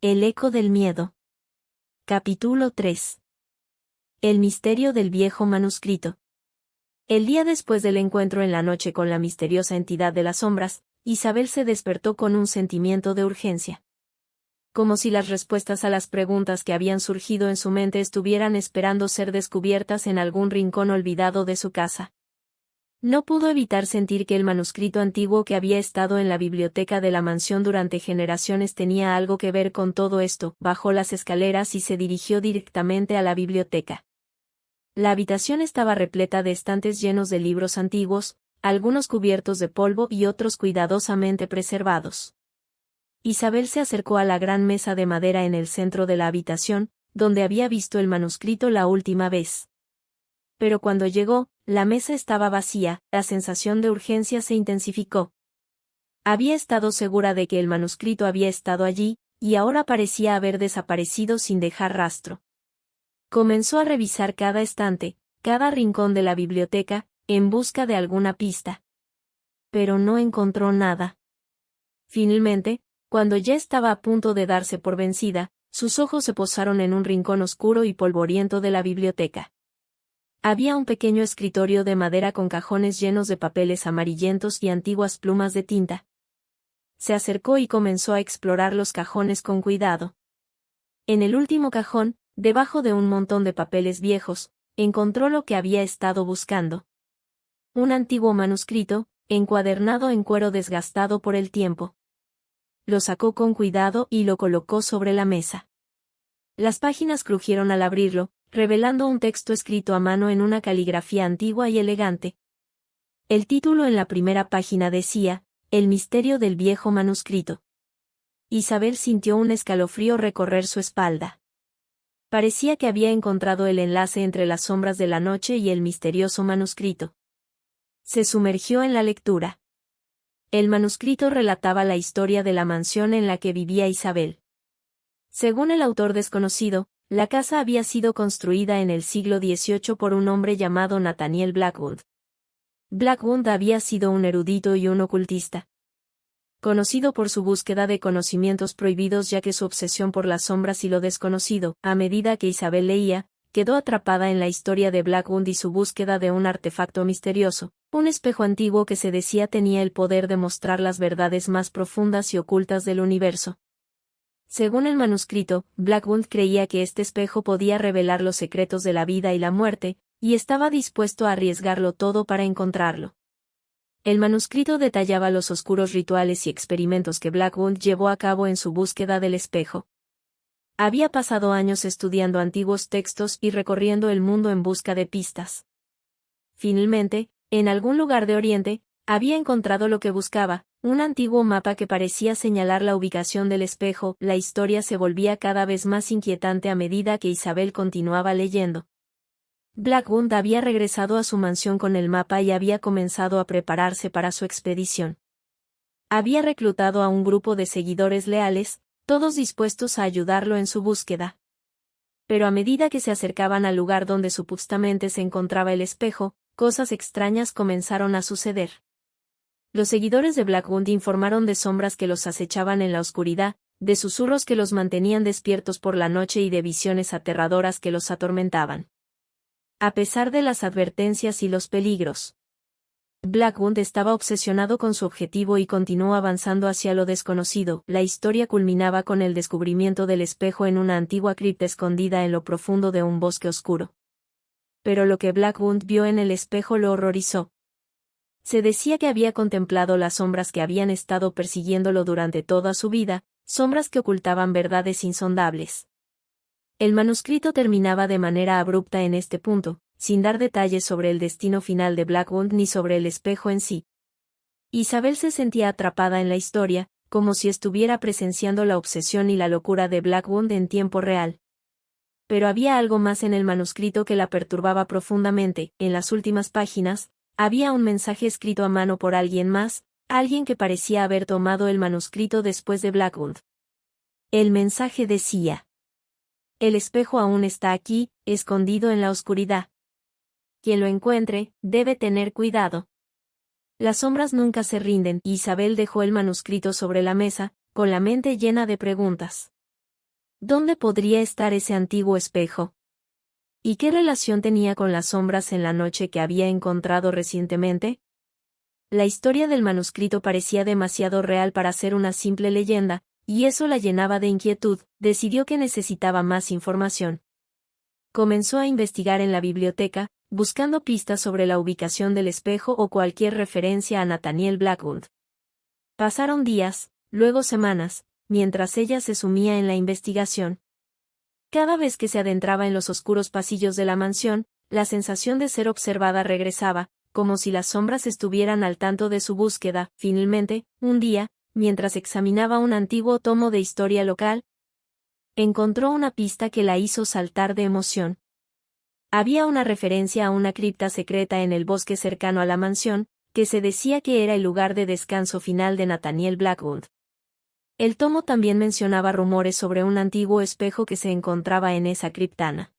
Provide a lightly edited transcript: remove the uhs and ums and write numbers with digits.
El eco del miedo. Capítulo 3. El misterio del viejo manuscrito. El día después del encuentro en la noche con la misteriosa entidad de las sombras, Isabel se despertó con un sentimiento de urgencia. Como si las respuestas a las preguntas que habían surgido en su mente estuvieran esperando ser descubiertas en algún rincón olvidado de su casa. No pudo evitar sentir que el manuscrito antiguo que había estado en la biblioteca de la mansión durante generaciones tenía algo que ver con todo esto. Bajó las escaleras y se dirigió directamente a la biblioteca. La habitación estaba repleta de estantes llenos de libros antiguos, algunos cubiertos de polvo y otros cuidadosamente preservados. Isabel se acercó a la gran mesa de madera en el centro de la habitación, donde había visto el manuscrito la última vez. Pero cuando llegó, la mesa estaba vacía, la sensación de urgencia se intensificó. Había estado segura de que el manuscrito había estado allí, y ahora parecía haber desaparecido sin dejar rastro. Comenzó a revisar cada estante, cada rincón de la biblioteca, en busca de alguna pista. Pero no encontró nada. Finalmente, cuando ya estaba a punto de darse por vencida, sus ojos se posaron en un rincón oscuro y polvoriento de la biblioteca. Había un pequeño escritorio de madera con cajones llenos de papeles amarillentos y antiguas plumas de tinta. Se acercó y comenzó a explorar los cajones con cuidado. En el último cajón, debajo de un montón de papeles viejos, encontró lo que había estado buscando. Un antiguo manuscrito, encuadernado en cuero desgastado por el tiempo. Lo sacó con cuidado y lo colocó sobre la mesa. Las páginas crujieron al abrirlo, revelando un texto escrito a mano en una caligrafía antigua y elegante. El título en la primera página decía, El misterio del viejo manuscrito. Isabel sintió un escalofrío recorrer su espalda. Parecía que había encontrado el enlace entre las sombras de la noche y el misterioso manuscrito. Se sumergió en la lectura. El manuscrito relataba la historia de la mansión en la que vivía Isabel. Según el autor desconocido, la casa había sido construida en el siglo XVIII por un hombre llamado Nathaniel Blackwood. Blackwood había sido un erudito y un ocultista. Conocido por su búsqueda de conocimientos prohibidos ya que su obsesión por las sombras y lo desconocido, a medida que Isabel leía, quedó atrapada en la historia de Blackwood y su búsqueda de un artefacto misterioso, un espejo antiguo que se decía tenía el poder de mostrar las verdades más profundas y ocultas del universo. Según el manuscrito, Blackwood creía que este espejo podía revelar los secretos de la vida y la muerte, y estaba dispuesto a arriesgarlo todo para encontrarlo. El manuscrito detallaba los oscuros rituales y experimentos que Blackwood llevó a cabo en su búsqueda del espejo. Había pasado años estudiando antiguos textos y recorriendo el mundo en busca de pistas. Finalmente, en algún lugar de Oriente, había encontrado lo que buscaba, un antiguo mapa que parecía señalar la ubicación del espejo. La historia se volvía cada vez más inquietante a medida que Isabel continuaba leyendo. Blackwood había regresado a su mansión con el mapa y había comenzado a prepararse para su expedición. Había reclutado a un grupo de seguidores leales, todos dispuestos a ayudarlo en su búsqueda. Pero a medida que se acercaban al lugar donde supuestamente se encontraba el espejo, cosas extrañas comenzaron a suceder. Los seguidores de Blackwood informaron de sombras que los acechaban en la oscuridad, de susurros que los mantenían despiertos por la noche y de visiones aterradoras que los atormentaban. A pesar de las advertencias y los peligros, Blackwood estaba obsesionado con su objetivo y continuó avanzando hacia lo desconocido. La historia culminaba con el descubrimiento del espejo en una antigua cripta escondida en lo profundo de un bosque oscuro. Pero lo que Blackwood vio en el espejo lo horrorizó. Se decía que había contemplado las sombras que habían estado persiguiéndolo durante toda su vida, sombras que ocultaban verdades insondables. El manuscrito terminaba de manera abrupta en este punto, sin dar detalles sobre el destino final de Blackwood ni sobre el espejo en sí. Isabel se sentía atrapada en la historia, como si estuviera presenciando la obsesión y la locura de Blackwood en tiempo real. Pero había algo más en el manuscrito que la perturbaba profundamente. En las últimas páginas, había un mensaje escrito a mano por alguien más, alguien que parecía haber tomado el manuscrito después de Blackwood. El mensaje decía: el espejo aún está aquí, escondido en la oscuridad. Quien lo encuentre, debe tener cuidado. Las sombras nunca se rinden. Isabel dejó el manuscrito sobre la mesa, con la mente llena de preguntas. ¿Dónde podría estar ese antiguo espejo? ¿Y qué relación tenía con las sombras en la noche que había encontrado recientemente? La historia del manuscrito parecía demasiado real para ser una simple leyenda, y eso la llenaba de inquietud. Decidió que necesitaba más información. Comenzó a investigar en la biblioteca, buscando pistas sobre la ubicación del espejo o cualquier referencia a Nathaniel Blackwood. Pasaron días, luego semanas, mientras ella se sumía en la investigación. Cada vez que se adentraba en los oscuros pasillos de la mansión, la sensación de ser observada regresaba, como si las sombras estuvieran al tanto de su búsqueda. Finalmente, un día, mientras examinaba un antiguo tomo de historia local, encontró una pista que la hizo saltar de emoción. Había una referencia a una cripta secreta en el bosque cercano a la mansión, que se decía que era el lugar de descanso final de Nathaniel Blackwood. El tomo también mencionaba rumores sobre un antiguo espejo que se encontraba en esa criptana.